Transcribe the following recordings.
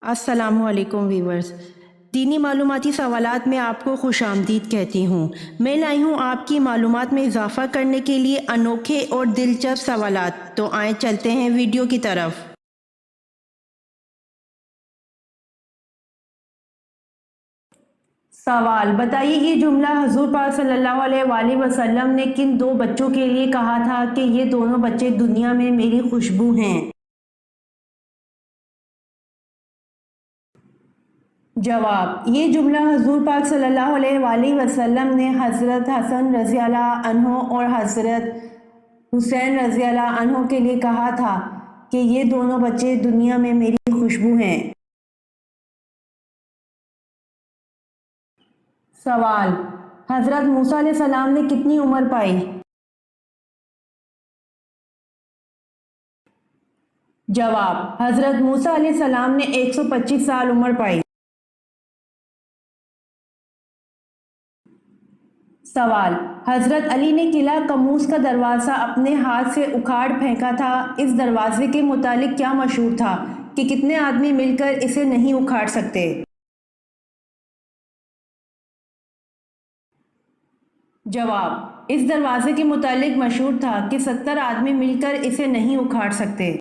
السلام علیکم ویورز، دینی معلوماتی سوالات میں آپ کو خوش آمدید کہتی ہوں۔ میں لائی ہوں آپ کی معلومات میں اضافہ کرنے کے لیے انوکھے اور دلچسپ سوالات، تو آئیں چلتے ہیں ویڈیو کی طرف۔ سوال بتائیے، یہ جملہ حضور پاک صلی اللہ علیہ وآلہ وسلم نے کن دو بچوں کے لیے کہا تھا کہ یہ دونوں بچے دنیا میں میری خوشبو ہیں؟ جواب، یہ جملہ حضور پاک صلی اللہ علیہ وآلہ وسلم نے حضرت حسن رضی اللہ عنہ اور حضرت حسین رضی اللہ عنہ کے لیے کہا تھا کہ یہ دونوں بچے دنیا میں میری خوشبو ہیں۔ سوال، حضرت موسیٰ علیہ السلام نے کتنی عمر پائی؟ جواب، حضرت موسیٰ علیہ السلام نے 125 سال عمر پائی۔ سوال، حضرت علی نے قلعہ قموس کا دروازہ اپنے ہاتھ سے اکھاڑ پھینکا تھا، اس دروازے کے متعلق کیا مشہور تھا کہ کتنے آدمی مل کر اسے نہیں اکھاڑ سکتے؟ جواب، اس دروازے کے متعلق مشہور تھا کہ 70 آدمی مل کر اسے نہیں اکھاڑ سکتے۔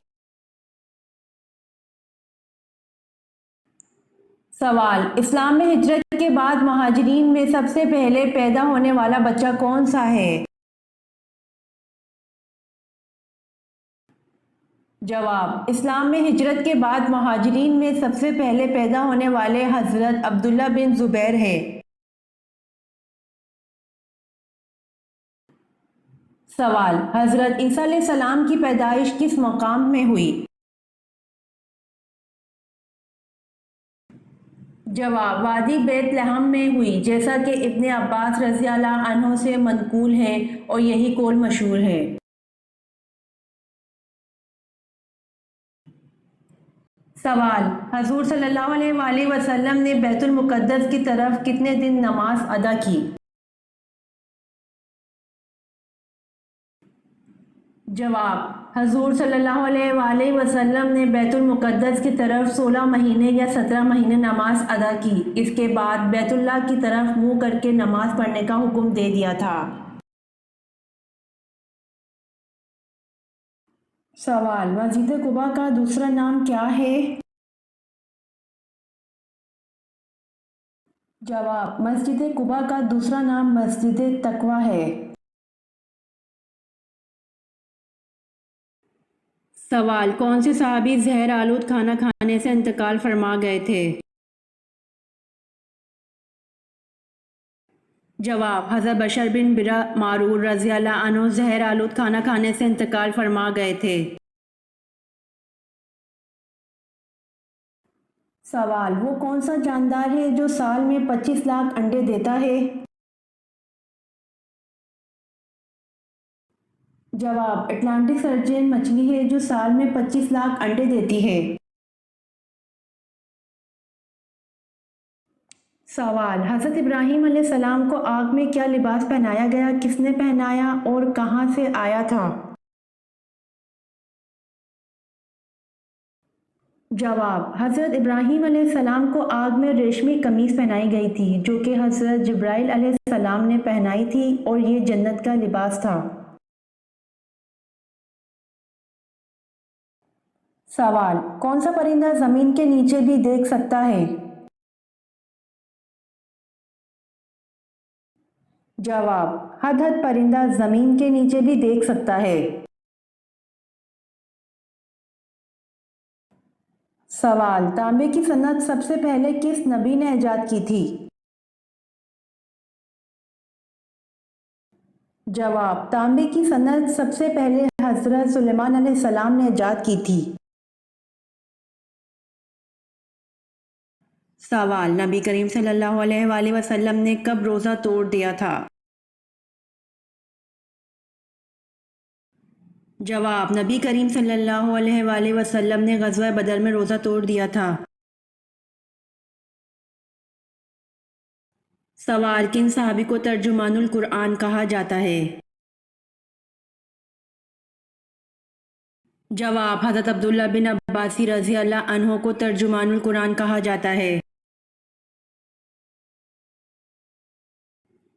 سوال، اسلام میں ہجرت کے بعد مہاجرین میں سب سے پہلے پیدا ہونے والا بچہ کون سا ہے؟ جواب، اسلام میں ہجرت کے بعد مہاجرین میں سب سے پہلے پیدا ہونے والے حضرت عبداللہ بن زبیر ہے۔ سوال، حضرت عیسیٰ علیہ السلام کی پیدائش کس مقام میں ہوئی؟ جواب، وادی بیت لحم میں ہوئی، جیسا کہ ابن عباس رضی اللہ عنہ سے منقول ہے اور یہی قول مشہور ہے۔ سوال، حضور صلی اللہ علیہ وآلہ وسلم نے بیت المقدس کی طرف کتنے دن نماز ادا کی؟ جواب، حضور صلی اللہ علیہ وآلہ وسلم نے بیت المقدس کی طرف 16 مہینے یا 17 مہینے نماز ادا کی، اس کے بعد بیت اللہ کی طرف منہ کر کے نماز پڑھنے کا حکم دے دیا تھا۔ سوال، مسجد قباء کا دوسرا نام کیا ہے؟ جواب، مسجد قباء کا دوسرا نام مسجد تقویٰ ہے۔ سوال، کون سے صحابی زہر آلود کھانا کھانے سے انتقال فرما گئے تھے؟ جواب، حضرت بشر بن برہ معرور رضی اللہ عنہ زہر آلود کھانا کھانے سے انتقال فرما گئے تھے۔ سوال، وہ کون سا جاندار ہے جو سال میں 25 لاکھ انڈے دیتا ہے؟ جواب، اٹلانٹک سرجن مچھلی ہے جو سال میں 25 لاکھ انڈے دیتی ہے۔ سوال، حضرت ابراہیم علیہ السلام کو آگ میں کیا لباس پہنایا گیا، کس نے پہنایا اور کہاں سے آیا تھا؟ جواب، حضرت ابراہیم علیہ السلام کو آگ میں ریشمی قمیص پہنائی گئی تھی جو کہ حضرت جبرائیل علیہ السلام نے پہنائی تھی اور یہ جنت کا لباس تھا۔ سوال، کون سا پرندہ زمین کے نیچے بھی دیکھ سکتا ہے؟ جواب، ہدہد پرندہ زمین کے نیچے بھی دیکھ سکتا ہے۔ سوال، تانبے کی صنعت سب سے پہلے کس نبی نے ایجاد کی تھی؟ جواب، تانبے کی صنعت سب سے پہلے حضرت سلیمان علیہ السلام نے ایجاد کی تھی۔ سوال، نبی کریم صلی اللہ علیہ وآلہ وسلم نے کب روزہ توڑ دیا تھا؟ جواب، نبی کریم صلی اللہ علیہ وآلہ وسلم نے غزوہ بدر میں روزہ توڑ دیا تھا۔ سوال، کن صحابی کو ترجمان القرآن کہا جاتا ہے؟ جواب: حضرت عبداللہ بن عباسی رضی اللہ عنہ کو ترجمان القرآن کہا جاتا ہے۔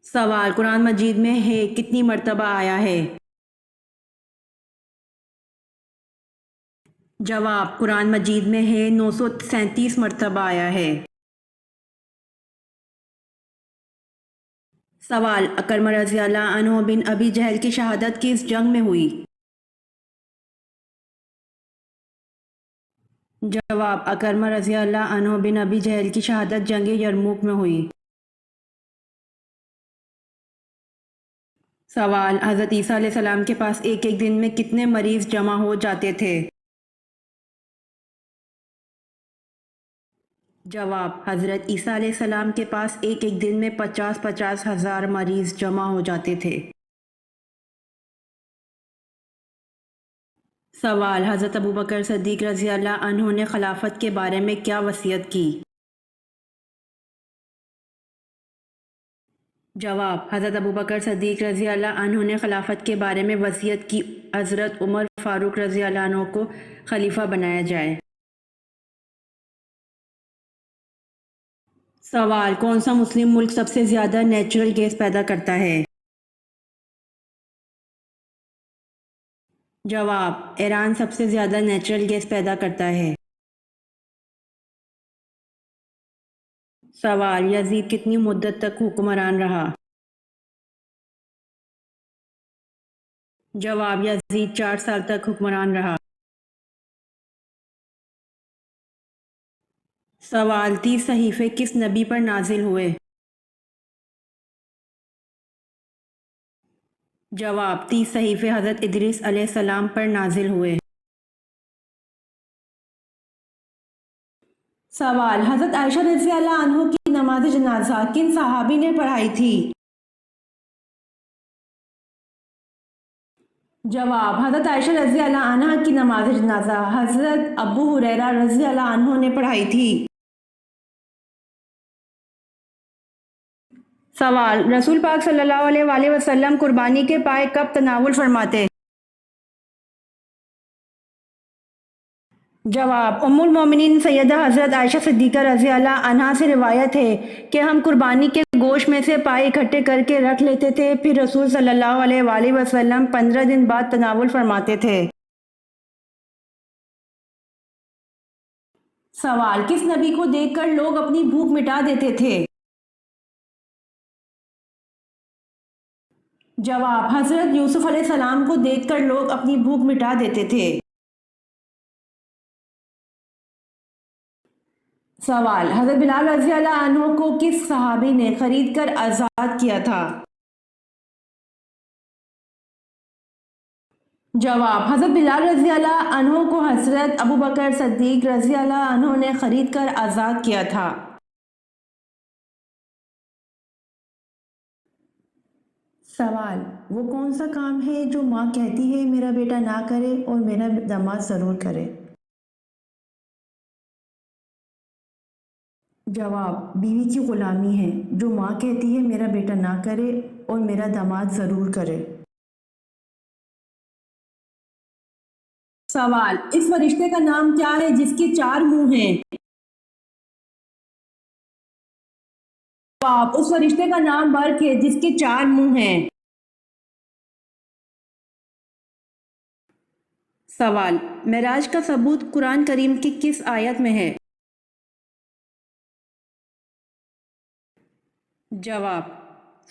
سوال: قرآن مجید میں ہے کتنی مرتبہ آیا ہے؟ جواب: قرآن مجید میں ہے 937 مرتبہ آیا ہے۔ سوال: اکرمہ رضی اللہ عنہ بن ابی جہل کی شہادت کس جنگ میں ہوئی؟ جواب: اکرمہ رضی اللہ عنہ بن ابی جہل کی شہادت جنگ یرموک میں ہوئی۔ سوال: حضرت عیسیٰ علیہ السلام کے پاس ایک ایک دن میں کتنے مریض جمع ہو جاتے تھے؟ جواب: حضرت عیسیٰ علیہ السلام کے پاس ایک ایک دن میں 50 ہزار مریض جمع ہو جاتے تھے۔ سوال: حضرت ابوبکر صدیق رضی اللہ عنہ نے خلافت کے بارے میں کیا وصیت کی؟ جواب: حضرت ابوبکر صدیق رضی اللہ عنہ نے خلافت کے بارے میں وصیت کی حضرت عمر فاروق رضی اللہ عنہ کو خلیفہ بنایا جائے۔ سوال: کون سا مسلم ملک سب سے زیادہ نیچرل گیس پیدا کرتا ہے؟ جواب: ایران سب سے زیادہ نیچرل گیس پیدا کرتا ہے۔ سوال: یزید کتنی مدت تک حکمران رہا؟ جواب: یزید 4 سال تک حکمران رہا۔ سوال: 30 صحیفے کس نبی پر نازل ہوئے؟ جواب: 30 صحیفے حضرت ادریس علیہ السلام پر نازل ہوئے۔ سوال: حضرت عائشہ رضی اللہ عنہ کی نماز جنازہ کن صحابی نے پڑھائی تھی؟ جواب: حضرت عائشہ رضی اللہ عنہ کی نماز جنازہ حضرت ابو ہریرہ رضی اللہ عنہ نے پڑھائی تھی۔ سوال: رسول پاک صلی اللہ علیہ وآلہ وسلم قربانی کے پائے کب تناول فرماتے؟ جواب: ام المومنین سیدہ حضرت عائشہ صدیقہ رضی اللہ عنہا سے روایت ہے کہ ہم قربانی کے گوشت میں سے پائے اکٹھے کر کے رکھ لیتے تھے، پھر رسول صلی اللہ علیہ وآلہ وسلم 15 دن بعد تناول فرماتے تھے۔ سوال: کس نبی کو دیکھ کر لوگ اپنی بھوک مٹا دیتے تھے؟ جواب: حضرت یوسف علیہ السلام کو دیکھ کر لوگ اپنی بھوک مٹا دیتے تھے۔ سوال: حضرت بلال رضی اللہ عنہ کو کس صحابی نے خرید کر آزاد کیا تھا؟ جواب: حضرت بلال رضی اللہ عنہ کو حضرت ابوبکر صدیق رضی اللہ عنہ نے خرید کر آزاد کیا تھا۔ سوال: وہ کون سا کام ہے جو ماں کہتی ہے میرا بیٹا نہ کرے اور میرا داماد ضرور کرے؟ جواب: بیوی کی غلامی ہے، جو ماں کہتی ہے میرا بیٹا نہ کرے اور میرا داماد ضرور کرے۔ سوال: اس فرشتے کا نام کیا ہے جس کے 4 منہ ہیں؟ جواب: اس فرشتے کا نام برق ہے جس کے 4 منہ ہیں۔ سوال: معراج کا ثبوت قرآن کریم کی کس آیت میں ہے؟ جواب: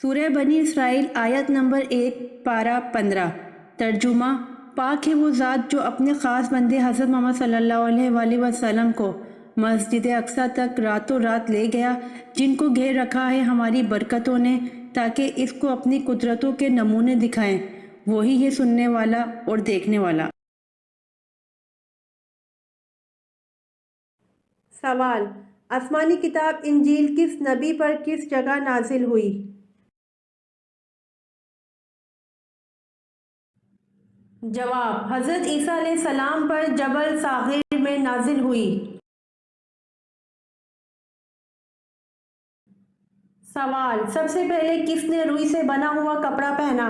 سورہ بنی اسرائیل آیت نمبر 1 پارہ 15۔ ترجمہ: پاک ہے وہ ذات جو اپنے خاص بندے حضرت محمد صلی اللہ علیہ وآلہ وسلم کو مسجد اقصیٰ تک راتوں رات لے گیا، جن کو گھیر رکھا ہے ہماری برکتوں نے، تاکہ اس کو اپنی قدرتوں کے نمونے دکھائیں، وہی ہے سننے والا اور دیکھنے والا۔ سوال: آسمانی کتاب انجیل کس نبی پر کس جگہ نازل ہوئی؟ جواب: حضرت عیسیٰ علیہ السلام پر جبل صاغر میں نازل ہوئی۔ سوال: سب سے پہلے کس نے روئی سے بنا ہوا کپڑا پہنا؟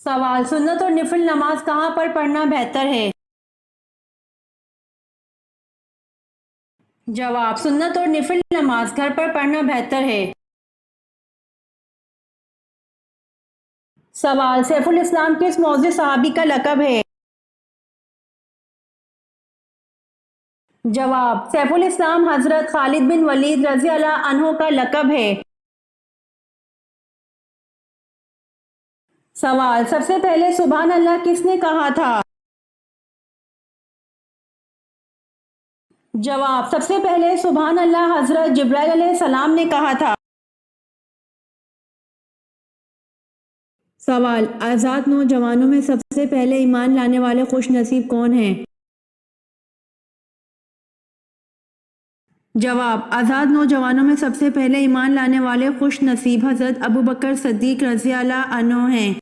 سوال: سنت اور نفل نماز کہاں پر پڑھنا بہتر ہے؟ جواب: سنت اور نفل نماز گھر پر پڑھنا بہتر ہے۔ سوال: سیف الاسلام کس موذی صحابی کا لقب ہے؟ جواب: سیف الاسلام حضرت خالد بن ولید رضی اللہ عنہ کا لقب ہے۔ سوال: سب سے پہلے سبحان اللہ کس نے کہا تھا؟ جواب: سب سے پہلے سبحان اللہ حضرت جبرائیل علیہ السلام نے کہا تھا۔ سوال: آزاد نوجوانوں میں سب سے پہلے ایمان لانے والے خوش نصیب کون ہیں؟ جواب: آزاد نوجوانوں میں سب سے پہلے ایمان لانے والے خوش نصیب حضرت ابوبکر صدیق رضی اللہ عنہ ہیں۔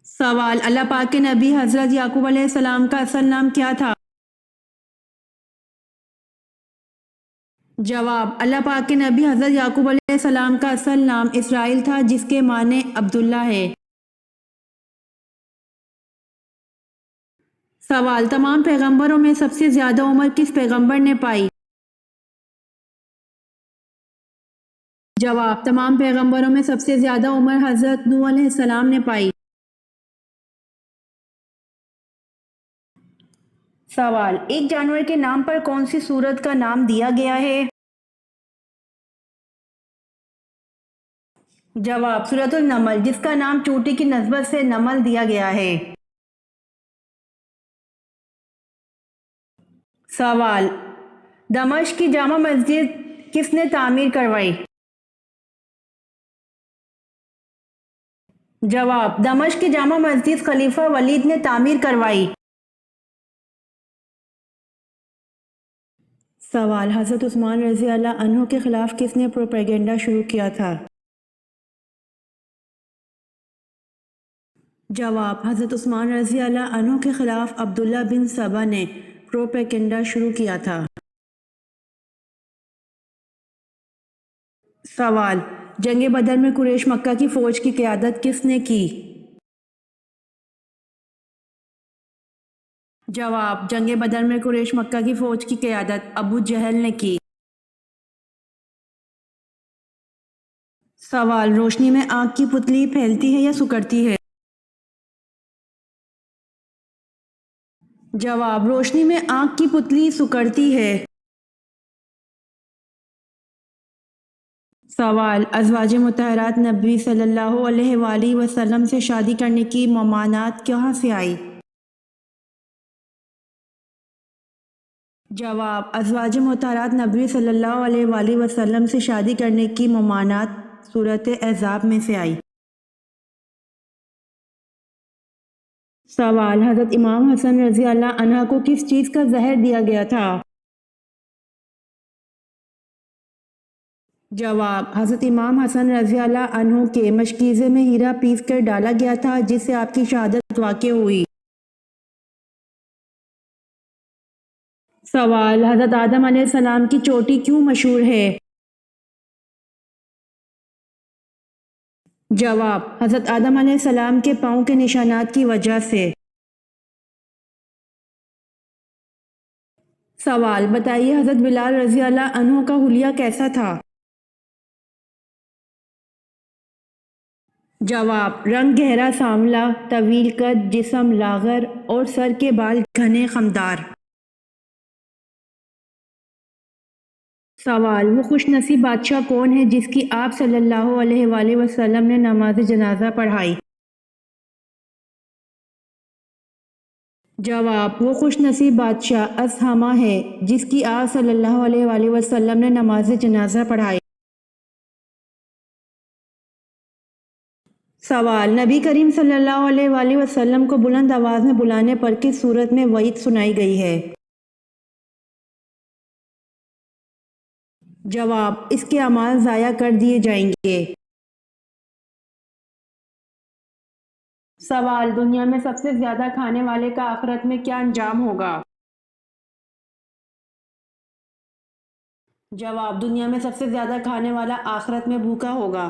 سوال: اللہ پاک کے نبی حضرت یعقوب علیہ السلام کا اصل نام کیا تھا؟ جواب: اللہ پاک کے نبی حضرت یعقوب علیہ السلام کا اصل نام اسرائیل تھا، جس کے معنی عبداللہ ہے۔ سوال: تمام پیغمبروں میں سب سے زیادہ عمر کس پیغمبر نے پائی؟ جواب: تمام پیغمبروں میں سب سے زیادہ عمر حضرت نوح علیہ السلام نے پائی۔ سوال: ایک جانور کے نام پر کون سی سورت کا نام دیا گیا ہے؟ جواب: سورۃ النمل، جس کا نام چونٹی کی نسبت سے نمل دیا گیا ہے۔ سوال: دمشق کی جامع مسجد کس نے تعمیر کروائی؟ جواب: دمشق کی جامع مسجد خلیفہ ولید نے تعمیر کروائی۔ سوال: حضرت عثمان رضی اللہ عنہ کے خلاف کس نے پروپیگنڈا شروع کیا تھا؟ جواب: حضرت عثمان رضی اللہ عنہ کے خلاف عبداللہ بن سبا نے پروپیگنڈا شروع کیا تھا۔ سوال: جنگ بدر میں قریش مکہ کی فوج کی قیادت کس نے کی؟ جواب: جنگ بدر میں قریش مکہ کی فوج کی قیادت ابو جہل نے کی۔ سوال: روشنی میں آنکھ کی پتلی پھیلتی ہے یا سکڑتی ہے؟ جواب: روشنی میں آنکھ کی پتلی سکڑتی ہے۔ سوال: ازواج مطہرات نبی صلی اللہ علیہ وآلہ وسلم سے شادی کرنے کی ممانعت کہاں سے آئی؟ جواب: ازواج مطہرات نبی صلی اللہ علیہ وآلہ وسلم سے شادی کرنے کی ممانعت سورۃ احزاب میں سے آئی۔ سوال: حضرت امام حسن رضی اللہ عنہ کو کس چیز کا زہر دیا گیا تھا؟ جواب: حضرت امام حسن رضی اللہ عنہ کے مشکیزے میں ہیرا پیس کر ڈالا گیا تھا، جس سے آپ کی شہادت واقع ہوئی۔ سوال: حضرت آدم علیہ السلام کی چوٹی کیوں مشہور ہے؟ جواب: حضرت آدم علیہ السلام کے پاؤں کے نشانات کی وجہ سے۔ سوال: بتائیے حضرت بلال رضی اللہ عنہ کا حلیہ کیسا تھا؟ جواب: رنگ گہرا سانولا، طویل قد، جسم لاغر اور سر کے بال گھنے خمدار۔ سوال: وہ خوش نصیب بادشاہ کون ہے جس کی آپ صلی اللہ علیہ وآلہ وسلم نے نماز جنازہ پڑھائی؟ جواب: وہ خوش نصیب بادشاہ اسہمہ ہے جس کی آپ صلی اللہ علیہ وآلہ وسلم نے نماز جنازہ پڑھائی۔ سوال: نبی کریم صلی اللہ علیہ وآلہ وسلم کو بلند آواز میں بلانے پر کس صورت میں وعید سنائی گئی ہے؟ جواب: اس کے اعمال ضائع کر دیے جائیں گے۔ سوال: دنیا میں سب سے زیادہ کھانے والے کا آخرت میں کیا انجام ہوگا؟ جواب: دنیا میں سب سے زیادہ کھانے والا آخرت میں بھوکا ہوگا۔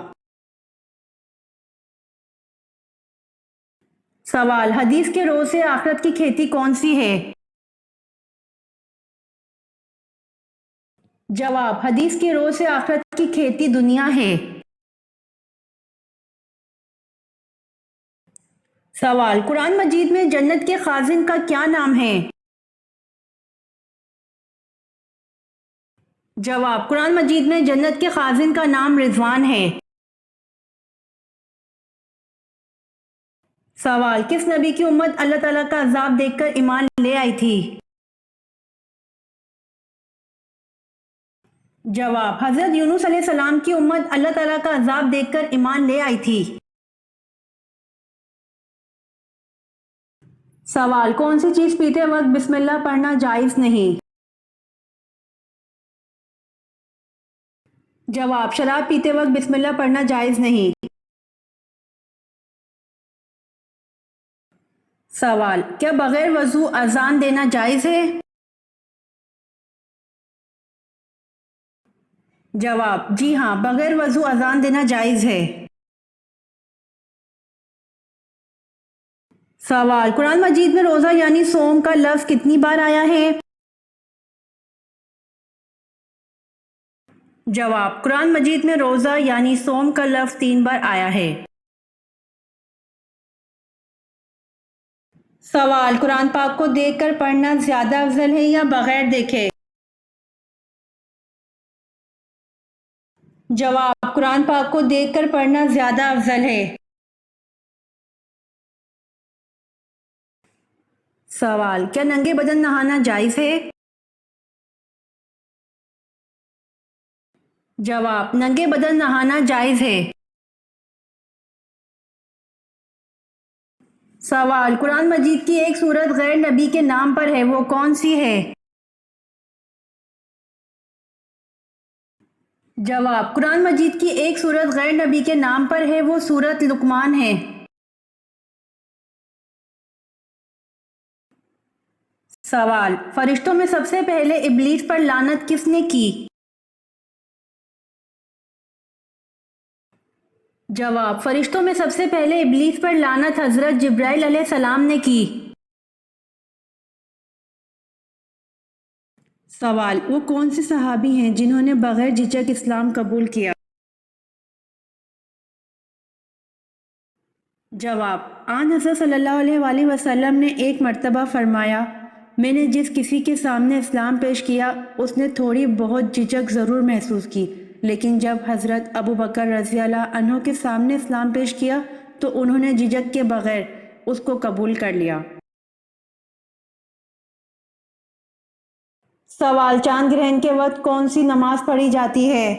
سوال، حدیث کے روز سے آخرت کی کھیتی کون سی ہے؟ جواب، حدیث کے روز سے آخرت کی کھیتی دنیا ہے۔ سوال، قرآن مجید میں جنت کے خازن کا کیا نام ہے؟ جواب، قرآن مجید میں جنت کے خازن کا نام رضوان ہے۔ سوال، کس نبی کی امت اللہ تعالیٰ کا عذاب دیکھ کر ایمان لے آئی تھی؟ جواب، حضرت یونس علیہ السلام کی امت اللہ تعالیٰ کا عذاب دیکھ کر ایمان لے آئی تھی۔ سوال، کون سی چیز پیتے وقت بسم اللہ پڑھنا جائز نہیں؟ جواب، شراب پیتے وقت بسم اللہ پڑھنا جائز نہیں۔ سوال، کیا بغیر وضو اذان دینا جائز ہے؟ جواب، جی ہاں، بغیر وضو اذان دینا جائز ہے۔ سوال، قرآن مجید میں روزہ یعنی صوم کا لفظ کتنی بار آیا ہے؟ جواب، قرآن مجید میں روزہ یعنی صوم کا لفظ 3 بار آیا ہے۔ سوال، قرآن پاک کو دیکھ کر پڑھنا زیادہ افضل ہے یا بغیر دیکھے؟ جواب، قرآن پاک کو دیکھ کر پڑھنا زیادہ افضل ہے۔ سوال، کیا ننگے بدن نہانا جائز ہے؟ جواب، ننگے بدن نہانا جائز ہے۔ سوال، قرآن مجید کی ایک سورت غیر نبی کے نام پر ہے، وہ کون سی ہے؟ جواب، قرآن مجید کی ایک سورت غیر نبی کے نام پر ہے، وہ سورت لقمان ہے۔ سوال، فرشتوں میں سب سے پہلے ابلیس پر لعنت کس نے کی؟ جواب، فرشتوں میں سب سے پہلے ابلیس پر لعنت حضرت جبرائیل علیہ السلام نے کی۔ سوال، وہ کون سے صحابی ہیں جنہوں نے بغیر جھجک اسلام قبول کیا؟ جواب، آن حضرت صلی اللہ علیہ وآلہ وسلم نے ایک مرتبہ فرمایا، میں نے جس کسی کے سامنے اسلام پیش کیا اس نے تھوڑی بہت جھجک ضرور محسوس کی، لیکن جب حضرت ابو بکر رضی اللہ عنہ کے سامنے اسلام پیش کیا تو انہوں نے جھجک کے بغیر اس کو قبول کر لیا۔ سوال، چاند گرہن کے وقت کون سی نماز پڑھی جاتی ہے؟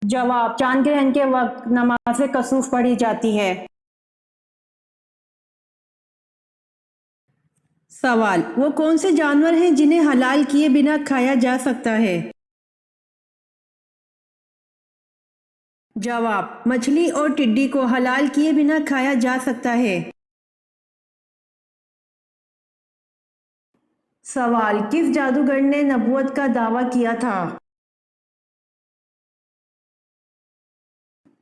جواب، چاند گرہن کے وقت نماز کسوف پڑھی جاتی ہے۔ سوال، وہ کون سے جانور ہیں جنہیں حلال کیے بنا کھایا جا سکتا ہے؟ جواب، مچھلی اور ٹڈی کو حلال کیے بنا کھایا جا سکتا ہے۔ سوال، کس جادوگر نے نبوت کا دعویٰ کیا تھا؟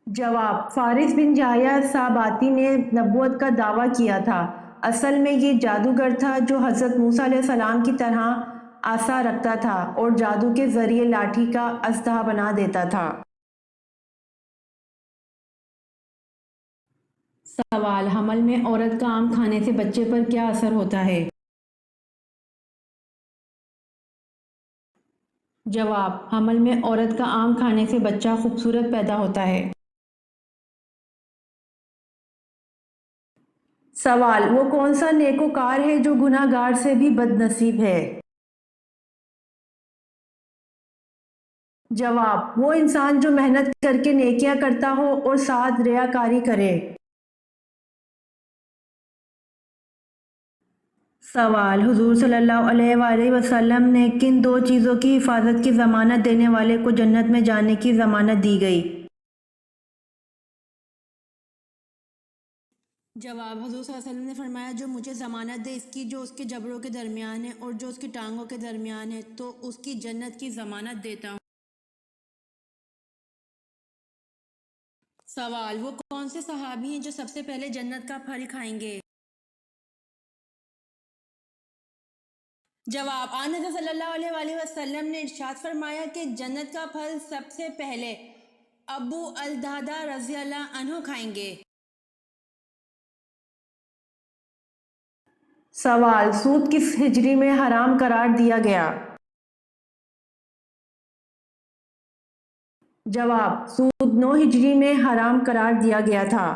جواب، فارس بن جاہیہ صاباتی نے نبوت کا دعویٰ کیا تھا۔ اصل میں یہ جادوگر تھا جو حضرت موسیٰ علیہ السلام کی طرح عصا رکھتا تھا اور جادو کے ذریعے لاٹھی کا اژدہا بنا دیتا تھا۔ سوال، حمل میں عورت کا آم کھانے سے بچے پر کیا اثر ہوتا ہے؟ جواب، حمل میں عورت کا آم کھانے سے بچہ خوبصورت پیدا ہوتا ہے۔ سوال، وہ کون سا نیکوکار ہے جو گناہ گار سے بھی بد نصیب ہے؟ جواب، وہ انسان جو محنت کر کے نیکیاں کرتا ہو اور ساتھ ریاکاری کرے۔ سوال، حضور صلی اللہ علیہ وآلہ وسلم نے کن 2 چیزوں کی حفاظت کی ضمانت دینے والے کو جنت میں جانے کی ضمانت دی گئی؟ جواب، حضور صلی اللہ علیہ وسلم نے فرمایا، جو مجھے ضمانت دے اس کی جو اس کے جبڑوں کے درمیان ہے اور جو اس کی ٹانگوں کے درمیان ہے تو اس کی جنت کی ضمانت دیتا ہوں۔ سوال: وہ کون سے صحابی ہیں جو سب سے پہلے جنت کا پھل کھائیں گے؟ جواب: آن حضرت صلی اللہ علیہ وآلہ وسلم نے ارشاد فرمایا کہ جنت کا پھل سب سے پہلے ابو الدرداء رضی اللہ عنہ کھائیں گے۔ سوال: سود کس ہجری میں حرام قرار دیا گیا؟ جواب: سود 9 ہجری میں حرام قرار دیا گیا تھا۔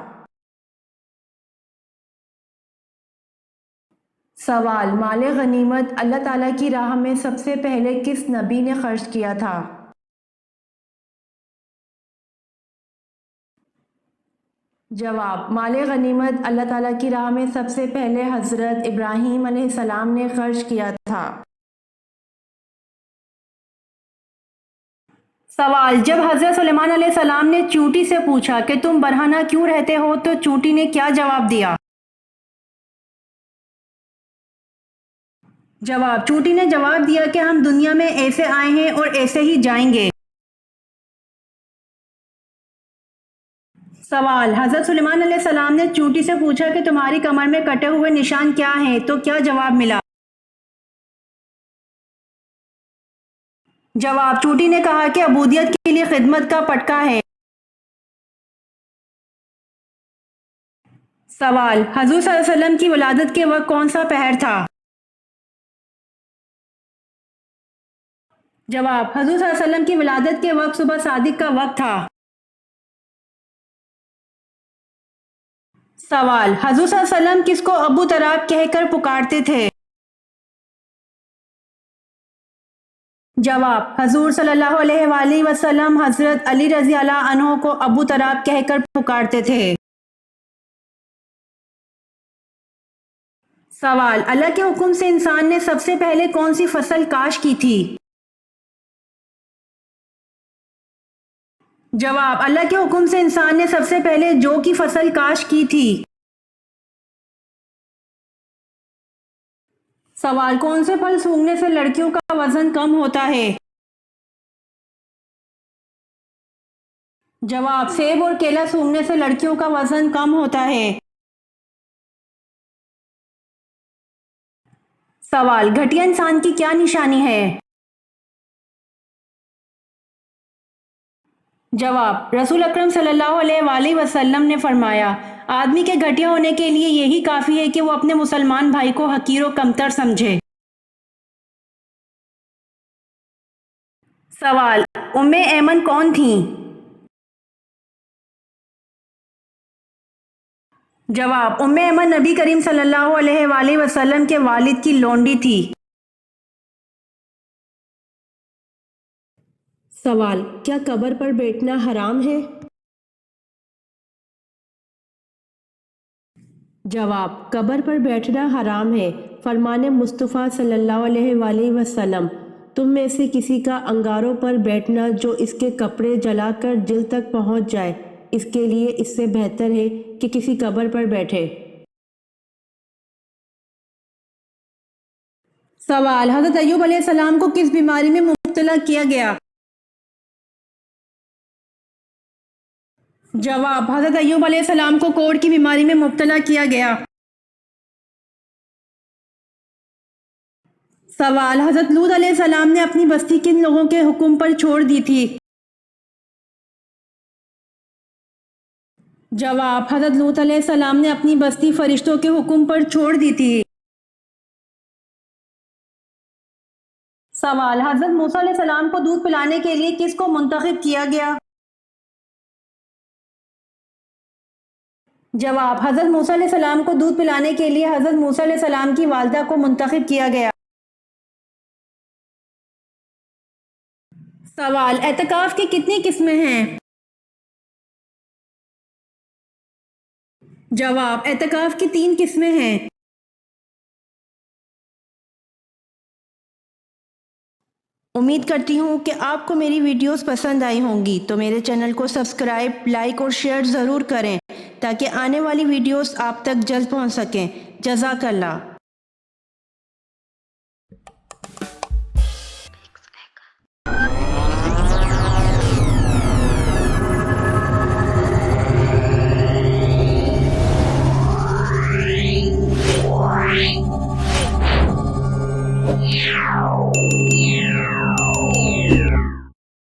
سوال: مال غنیمت اللہ تعالیٰ کی راہ میں سب سے پہلے کس نبی نے خرچ کیا تھا؟ جواب: مال غنیمت اللہ تعالیٰ کی راہ میں سب سے پہلے حضرت ابراہیم علیہ السلام نے خرچ کیا تھا۔ سوال: جب حضرت سلیمان علیہ السلام نے چونٹی سے پوچھا کہ تم برہنہ کیوں رہتے ہو تو چونٹی نے کیا جواب دیا؟ جواب: چونٹی نے جواب دیا کہ ہم دنیا میں ایسے آئے ہیں اور ایسے ہی جائیں گے۔ سوال: حضرت سلیمان علیہ السلام نے چونٹی سے پوچھا کہ تمہاری کمر میں کٹے ہوئے نشان کیا ہیں تو کیا جواب ملا؟ جواب: چونٹی نے کہا کہ عبودیت کے لیے خدمت کا پٹکا ہے۔ سوال: حضور صلی اللہ علیہ وسلم کی ولادت کے وقت کون سا پہر تھا؟ جواب: حضور صلی اللہ علیہ وسلم کی ولادت کے وقت صبح صادق کا وقت تھا۔ سوال: حضور صلی اللہ علیہ وسلم کس کو ابو تراب کہہ کر پکارتے تھے؟ جواب: حضور صلی اللہ علیہ وآلہ وسلم حضرت علی رضی اللہ عنہ کو ابو تراب کہہ کر پکارتے تھے۔ سوال: اللہ کے حکم سے انسان نے سب سے پہلے کون سی فصل کاشت کی تھی؟ جواب: اللہ کے حکم سے انسان نے سب سے پہلے جو کی فصل کاشت کی تھی۔ سوال: کون سے پھل سونگھنے سے لڑکیوں کا وزن کم ہوتا ہے؟ جواب: سیب اور کیلا سونگھنے سے لڑکیوں کا وزن کم ہوتا ہے۔ سوال: گھٹیا انسان کی کیا نشانی ہے؟ جواب: رسول اکرم صلی اللہ علیہ وآلہ وسلم نے فرمایا، آدمی کے گھٹیا ہونے کے لیے یہی کافی ہے کہ وہ اپنے مسلمان بھائی کو حقیر و کمتر سمجھے۔ سوال: ام ایمن کون تھیں؟ جواب: ام ایمن نبی کریم صلی اللہ علیہ وآلہ وسلم کے والد کی لونڈی تھی۔ سوال: کیا قبر پر بیٹھنا حرام ہے؟ جواب: قبر پر بیٹھنا حرام ہے۔ فرمان مصطفیٰ صلی اللہ علیہ وآلہ وسلم: تم میں سے کسی کا انگاروں پر بیٹھنا جو اس کے کپڑے جلا کر دل تک پہنچ جائے، اس کے لیے اس سے بہتر ہے کہ کسی قبر پر بیٹھے۔ سوال: حضرت ایوب علیہ السلام کو کس بیماری میں مبتلا کیا گیا؟ جواب: حضرت ایوب علیہ السلام کو کوڑ کی بیماری میں مبتلا کیا گیا۔ سوال: حضرت لوط علیہ السلام نے اپنی بستی کن لوگوں کے حکم پر چھوڑ دی تھی؟ جواب: حضرت لوط علیہ السلام نے اپنی بستی فرشتوں کے حکم پر چھوڑ دی تھی۔ سوال: حضرت موسیٰ علیہ السلام کو دودھ پلانے کے لیے کس کو منتخب کیا گیا؟ جواب: حضرت موسیٰ علیہ السلام کو دودھ پلانے کے لیے حضرت موسیٰ علیہ السلام کی والدہ کو منتخب کیا گیا۔ سوال: اعتکاف کی کتنی قسمیں ہیں؟ جواب: اعتکاف کی 3 قسمیں ہیں۔ امید کرتی ہوں کہ آپ کو میری ویڈیوز پسند آئی ہوں گی، تو میرے چینل کو سبسکرائب، لائک اور شیئر ضرور کریں تاکہ آنے والی ویڈیوز آپ تک جلد پہنچ سکیں۔ جزاک اللہ۔